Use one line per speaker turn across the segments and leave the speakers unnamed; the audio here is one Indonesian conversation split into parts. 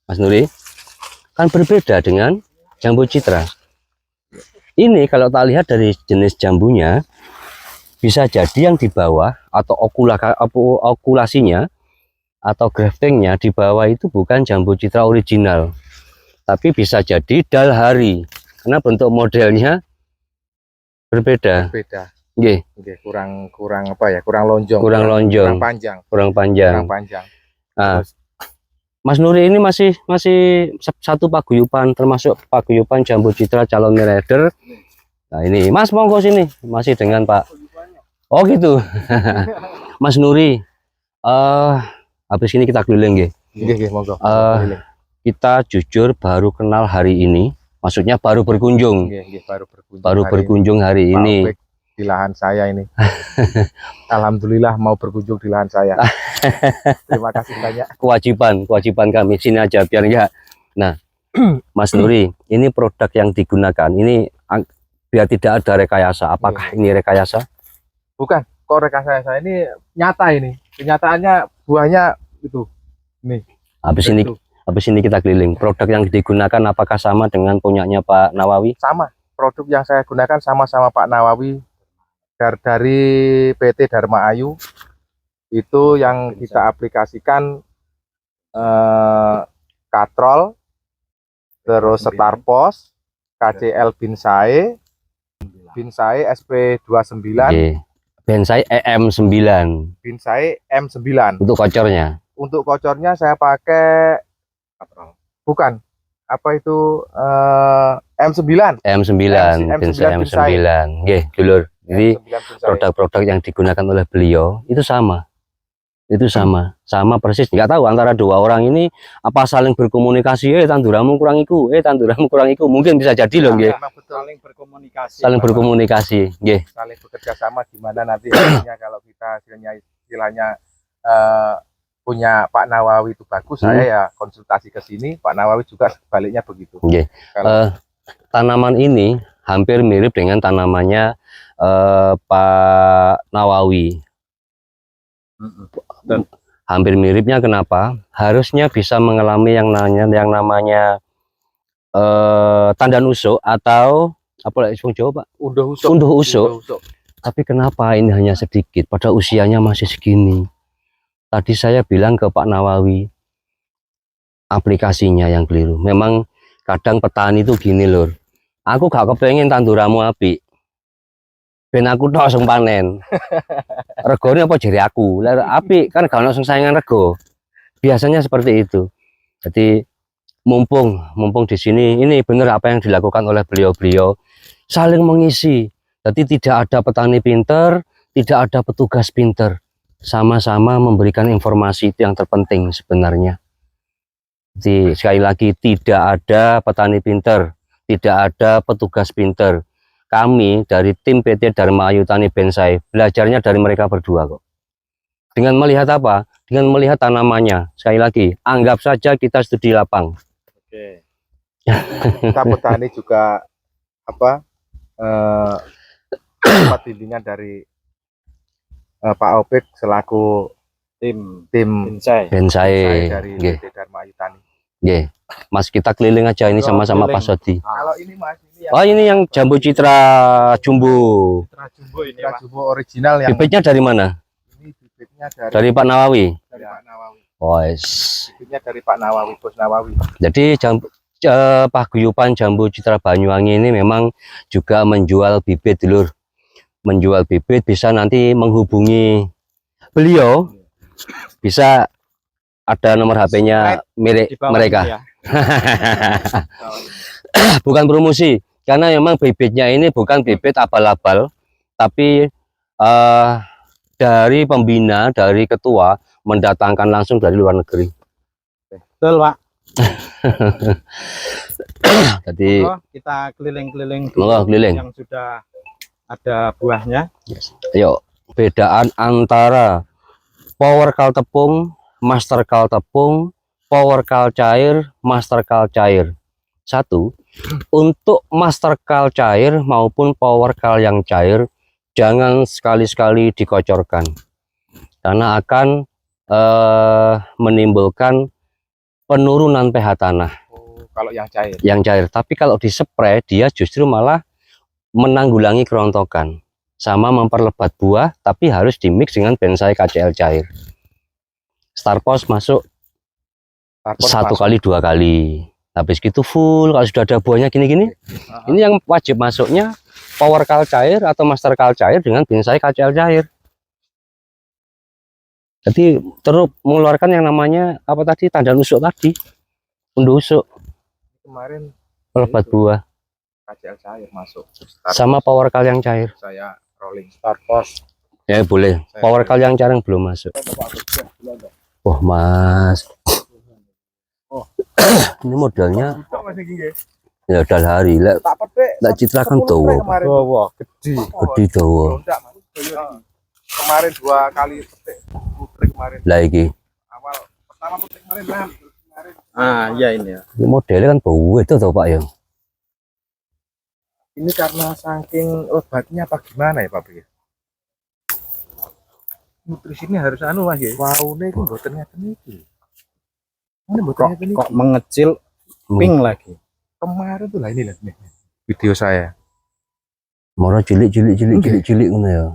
Mas Nuri, kan berbeda dengan jambu citra. Ini kalau tak lihat dari jenis jambunya, bisa jadi yang di bawah atau okulasinya atau graftingnya di bawah itu bukan jambu citra original, tapi bisa jadi dalhari karena bentuk modelnya berbeda. Nggih.
Kurang apa ya? Kurang lonjong. Kurang panjang.
Nah, Mas Nuri ini masih satu paguyuban, termasuk paguyuban jambu citra calon miliarder. Nah ini Mas monggo sini, masih dengan Pak. Oh gitu. Mas Nuri, habis ini kita keliling
monggo.
Kita jujur baru kenal hari ini, maksudnya baru berkunjung. Baru berkunjung hari ini
di lahan saya ini. Alhamdulillah mau berkunjung di lahan saya. Terima kasih banyak.
Kewajiban kami sini aja biar enggak. Nah, Mas Nuri, ini produk yang digunakan ini biar tidak ada rekayasa. Apakah ini rekayasa?
Bukan, kok rekayasa ini nyata ini. Kenyataannya buahnya itu. Nih.
Habis ini kita keliling. Produk yang digunakan apakah sama dengan punyanya Pak Nawawi?
Sama. Produk yang saya gunakan sama-sama Pak Nawawi dari PT Dharma Ayu. Itu yang kita aplikasikan Katrol, terus Starpos, KCL Binsae SP29,
Binsae EM9,
Binsae M9.
Untuk kocornya?
Untuk kocornya saya pakai bukan apa itu M9.
Binsae M9. Nggih, dulur. Jadi produk-produk yang digunakan oleh beliau itu sama. Sama persis. Nggak tahu antara dua orang ini apa saling berkomunikasi, tanduramu kurang iku, tanduramu kurang iku. Mungkin bisa jadi loh, nggih. Saling berkomunikasi, nggih.
Saling bekerja sama gimana nanti hasilnya kalau kita istilahnya punya Pak Nawawi itu bagus, saya ya konsultasi ke sini, Pak Nawawi juga sebaliknya begitu.
Nggih. Tanaman ini hampir mirip dengan tanamannya Pak Nawawi. Hampir miripnya kenapa? Harusnya bisa mengalami yang namanya tandan usuk atau apa lagi Jawa Pak? Unduh usuk. Tapi kenapa ini hanya sedikit pada usianya masih segini? Tadi saya bilang ke Pak Nawawi, aplikasinya yang keliru. Memang kadang petani itu gini lur, aku gak kepengen tanduramu api, ben aku tok langsung panen. Regone apa jari aku? Api kan gak langsung saingan rego. Biasanya seperti itu. Jadi mumpung di sini ini benar apa yang dilakukan oleh beliau-beliau, saling mengisi. Jadi tidak ada petani pinter, tidak ada petugas pinter, sama-sama memberikan informasi itu yang terpenting sebenarnya. Jadi sekali lagi tidak ada petani pinter, tidak ada petugas pinter. Kami dari tim PT Dharma Ayu Tani Binsae belajarnya dari mereka berdua kok. Dengan melihat apa? Dengan melihat tanamannya. Sekali lagi, anggap saja kita studi lapang.
Oke. Kita petani juga apa? Dapat bimbingan dari Pak Opik selaku tim Binsae dari PT Dharma Ayu Tani.
Yeah. Mas kita keliling aja ini sama-sama Pak Sodi.
Kalau ini Mas,
ini yang jambu citra jumbo.
Citra jumbo original yang
bibitnya dari mana?
Ini bibitnya
dari Pak Nawawi.
Dari Pak Nawawi.
Bibitnya
dari Pak Nawawi, Bos Nawawi.
Jadi paguyuban jambu citra Banyuwangi ini memang juga menjual bibit dulur. Menjual bibit, bisa nanti menghubungi beliau, bisa ada nomor HP-nya milik mereka. Ya. Bukan promosi, karena memang bibitnya ini bukan bibit abal-abal, tapi dari pembina, dari ketua mendatangkan langsung dari luar negeri.
Betul Pak.
Jadi
kita keliling-keliling yang sudah ada buahnya.
Yes. Ayo, bedaan antara power kal tepung, master kal tepung, power kal cair, master kal cair. Satu, untuk master kal cair maupun power kal yang cair jangan sekali-sekali dikocorkan, karena akan menimbulkan penurunan pH tanah
Oh, kalau yang cair.
yang cair. Tapi kalau dispray dia justru malah menanggulangi kerontokan sama memperlebat buah, tapi harus dimix dengan bonsai KCL cair. Starpos masuk
Starpos
satu
masuk.
kali 2 kali, habis gitu full. Kalau sudah ada buahnya gini-gini, ini yang wajib masuknya Power Cal cair atau Master Cal cair dengan bonsai KCL cair. Jadi terus mengeluarkan yang namanya apa tadi, tandan usuk tadi, unduh usuk,
Kemarin
lebat
itu,
buah,
KCL cair masuk.
sama Power Cal yang cair.
Saya rolling Starpos.
Ya boleh. Power Cal yang cair yang belum masuk. Oh mas,
Oh.
ini modelnya
Mas iki nggih.
ya udah hari lek
Tak petik.
lek citrakan dawa,
Gede.
gede dawa.
Londak, Mas. Kemarin 2 kali petik. Putrik kemarin.
Lah iki
Awal pertama petik kemarin lah. Kemarin.
Iya ini ya.
ini modelnya kan bau itu tau Pak ya.
Ini karena saking lebatnya apa gimana ya Pak Bri? Nutrisinya harus anu Mas ya. Waune iku mboten ngeten iki. Ini mboten ngeten iki.
Kok mengecil pink lagi.
Kemarin tuh lah ini lah nih. Video saya.
Moro cilik ngono ya.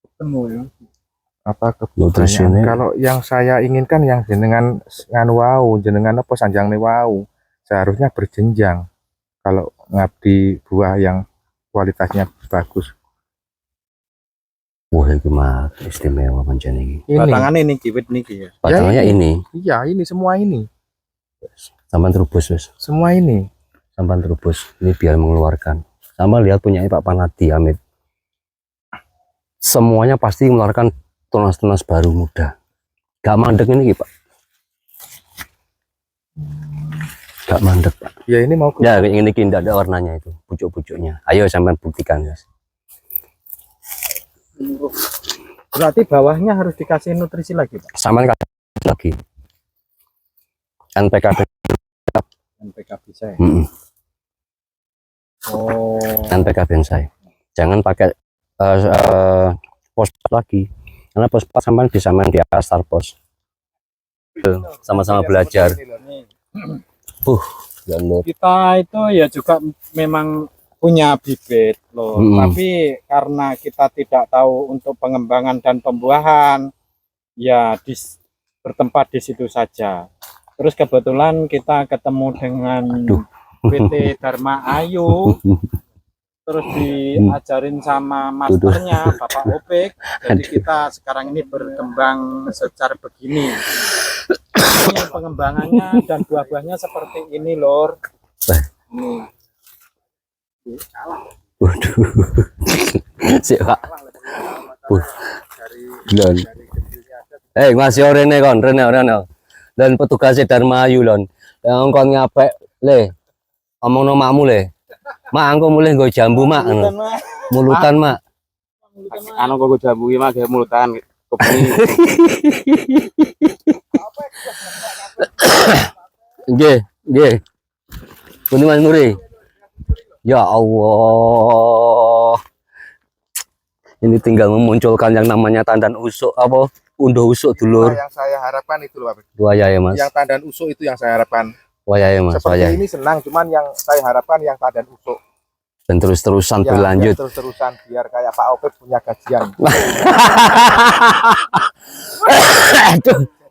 Ketemu ya.
Apa
Nutrisinya.
kebutuhannya? Kalau yang saya inginkan yang jenengan nganu wau, jenengan apa sanjangne wau, seharusnya berjenjang. Kalau ngabdi buah yang kualitasnya bagus.
Wah iki mah istimewa pancen iki.
Ini.
Batangan ini kiwit niki ya.
Batangnya
Ya,
ini
Iya, ini semua ini.
sampan terubus wis.
Semua ini.
Sampan terubus. Ini biar mengeluarkan. Sama lihat punya Pak Panadi Amit. Semuanya pasti mengeluarkan tunas-tunas baru muda. Gak mandek ini Pak. Gak mandek Pak.
Ya ini mau
Ya ini tidak ada warnanya itu, pucuk-pucuknya. Ayo sampai buktikan guys.
Berarti bawahnya harus dikasih nutrisi lagi, Pak.
Sama lagi. NPK.
NPK bisa ya.
Oh.
NPK bonsai. Jangan pakai fosfat lagi. Karena fosfat sampai bisa main di atas Starpos. Sama-sama belajar. Ya Allah.
Kita itu ya juga memang punya bibit loh, tapi karena kita tidak tahu untuk pengembangan dan pembuahan, ya bertempat di situ saja. Terus kebetulan kita ketemu dengan PT Dharma Ayu, terus diajarin sama masternya Bapak Opik, jadi kita sekarang ini berkembang secara begini. Ini pengembangannya dan buah-buahnya seperti ini lor. Ini.
Waduh. Sik Pak. Lon. Masih rene kon, rene. Dan petugasnya Dharma Ayu lon. Yang kon ngapek le. Omongno makmu le. Mak angko mulih nggo jambu mak ngono. Mulutan mak.
Anu kok jambu iki mak mulutan kepeni.
Nggih. Pundi Mas Nuri? Ya Allah. Ini tinggal memunculkan yang namanya tandan usuk apa unduh usuk dulur.
Yang saya harapkan itu loh Pak.
Dua ya Mas.
Yang tandan usuk itu yang saya harapkan.
Wah ya Mas.
Seperti ini senang, cuman yang saya harapkan yang tandan usuk.
Dan terus-terusan
Ya,
berlanjut.
Terus-terusan biar kayak Pak Opik punya gajian.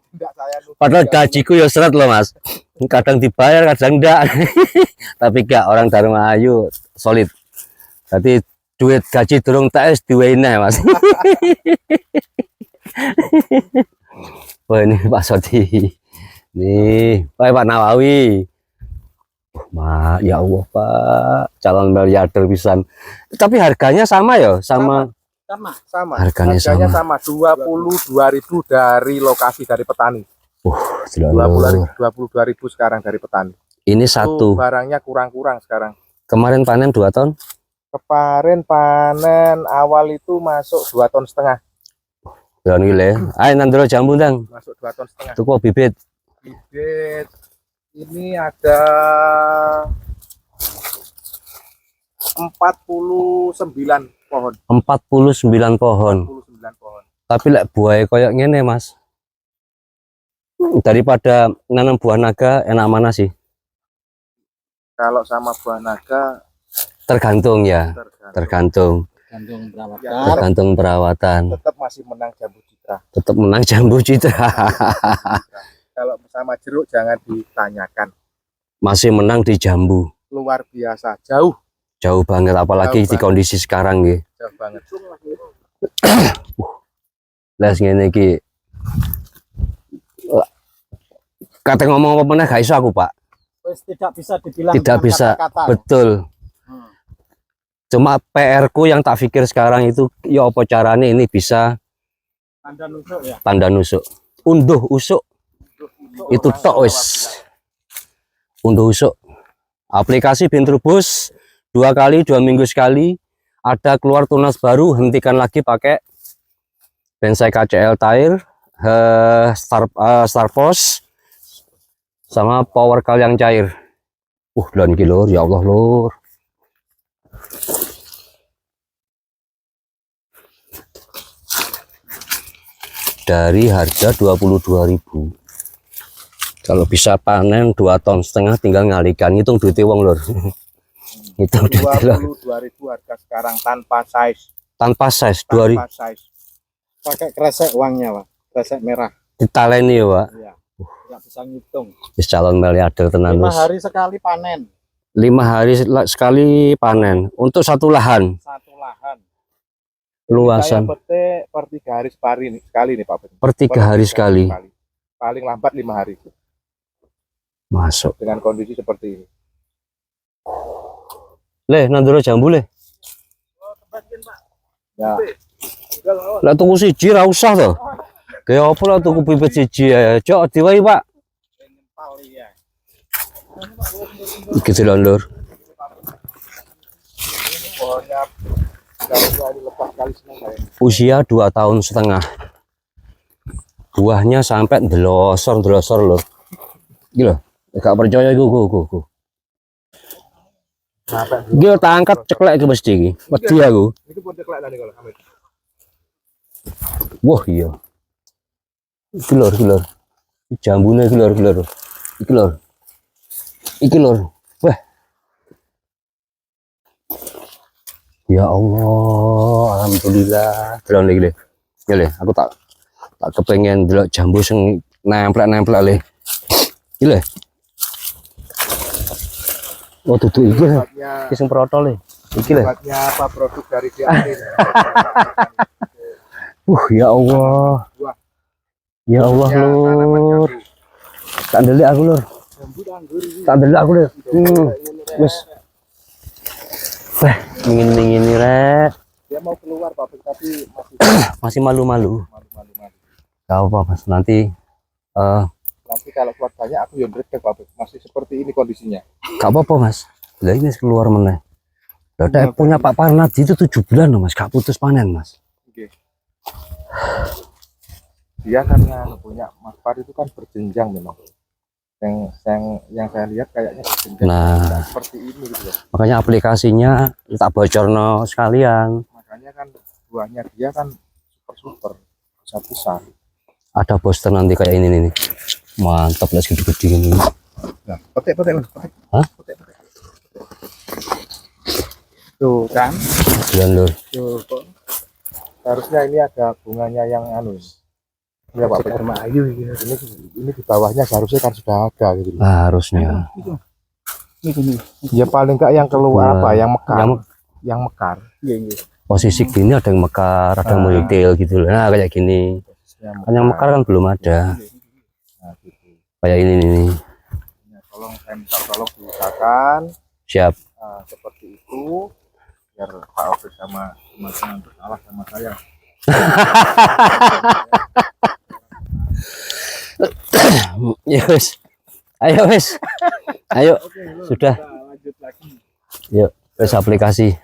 Enggak,
Padahal gajiku ya seret loh Mas. Kadang dibayar, kadang enggak. Tapi enggak, orang Dharma Ayu solid. Berarti duit gaji durung tes diwene Mas. Wah ini Pak Soti. Nih, Pak Nawawi. Mak, ya Allah Pak, calon miliarder pisan. Tapi harganya sama ya, sama. Harganya sama.
22.000 dari lokasi dari petani. 22.000 sekarang dari petani.
Ini
Itu
satu.
barangnya kurang-kurang sekarang.
Kemarin panen 2 ton.
Kemarin panen awal itu masuk 2,5 ton.
Dan gile. Ayo nandro jambu ndang.
Masuk 2,5 ton.
Tuku bibit.
Bibit ini ada 49 pohon.
49 pohon.
49 pohon.
Tapi lek buahnya koyok ngene Mas. Daripada nanam buah naga, enak mana sih?
Kalau sama buah naga
Tergantung ya,
tergantung.
Gantung perawatan.
Ya,
tergantung perawatan.
tetap masih menang jambu citra.
Tetap menang jambu citra.
Kalau sama jeruk jangan ditanyakan.
Masih menang di jambu.
Luar biasa, jauh
Banget, apalagi
Jauh
di kondisi sekarang nggih.
jauh banget.
Les ngene iki. Kata ngomong apa meneh gak iso aku, Pak.
Wes tidak bisa dibilang
Tidak
dengan
bisa.
kata-kata.
Betul.
Hmm.
Cuma PR-ku yang tak pikir sekarang itu ya apa caranya ini bisa
Tanda nusuk ya.
tanda nusuk. Unduh usuk itu tok wis. Unduh usuk. Aplikasi Bintrubus 2 kali 2 minggu sekali. Ada keluar tunas baru, hentikan lagi pakai Bensai KCL Tire, Starpos, sama Power Kal yang cair. Dan iki lur, ya Allah lur. Dari harga 22.000. Kalau bisa panen 2,5 ton, tinggal ngalikan, hitung duitnya wong lur. Hitung duitnya lur.
22.000 harga sekarang tanpa size.
Tanpa size 2.000.
Tanpa size.
Pakai kresek uangnya, Pak. Kresek merah.
Ditaleni ya, Pak.
Iya. Nggak bisa ngitung.
Wis calon miliarder tenan
5
wis.
hari sekali panen.
5 hari sekali panen untuk satu lahan.
Satu lahan.
Luasan
Saya petik per 3 hari sekali nih Pak.
per 3 hari sekali.
Paling lambat 5 hari.
Masuk.
Dengan kondisi seperti ini.
Le, nanduro jambu le.
Ya.
Lah tuku siji ra usah to. Kayak apa lah tuku pipit siji ya. Cok diwai, Pak. Iki celon lur.
Pohonnya harusnya dilepas kali seneng saya.
Usia 2,5 tahun. Buahnya sampai ndelosor lur. Iki lho, gak percaya iku. Iki tak angkat ceklek ke mesti iki. Wedi aku.
Itu pun ceklek tadi kalau Hamid.
Wah iya. Iki lur. Jambune iki lur. Iki lur. Wah. Ya Allah, alhamdulillah. Delon iki le. Ya le, aku tak kepengen delok jambu sing nempel le. Iki le. Oh tutu iki. Iki sing protol le. Iki le.
Sifatnya apa produk dari DAD.
Ya Allah. Ya Allah lur. Tak ndelik aku lur. Wis. Dingin rek.
Dia mau keluar Pak, tapi
Masih malu-malu. Gak apa Mas, nanti
nanti kalau keluar banyak aku yang ke Pak. Masih seperti ini kondisinya.
gak apa-apa Mas. Lah ini keluar meneh. Lah punya Pak Parnadi itu 7 bulan loh Mas, gak putus panen Mas.
Oke. Dia karena punya Mas Par itu kan berjenjang memang. Yang saya lihat kayaknya berjenjang.
Nah,
Seperti ini gitu loh.
makanya aplikasinya tak bocorno sekalian.
Makanya kan buahnya dia kan super besar.
Ada poster nanti kayak ini nih. Mantap lah gede-gede ini.
Nah, petik.
Hah?
Petik. Tuh kan.
Bulan lur.
Tuh, kok. Harusnya ini ada bunganya yang anu. Ya Pak Perma Ayu ini di bawahnya seharusnya kan sudah ada gitu.
Harusnya.
Ya paling enggak yang keluar
Nah,
apa yang mekar.
yang-
mekar.
Posisi gini ada yang mekar, ada yang meritil gitu loh. Nah kayak gini. Kan yang mekar kan belum ada.
Nah, gitu.
Kayak ini nih.
Ya, tolong saya minta tolong diusahakan
Siap.
seperti itu biar Pak Ofis sama teman-teman bersalah sama saya.
Ya wes. Ayo wes. Ayo. Sudah.
Lanjut lagi.
Yuk, wes aplikasi.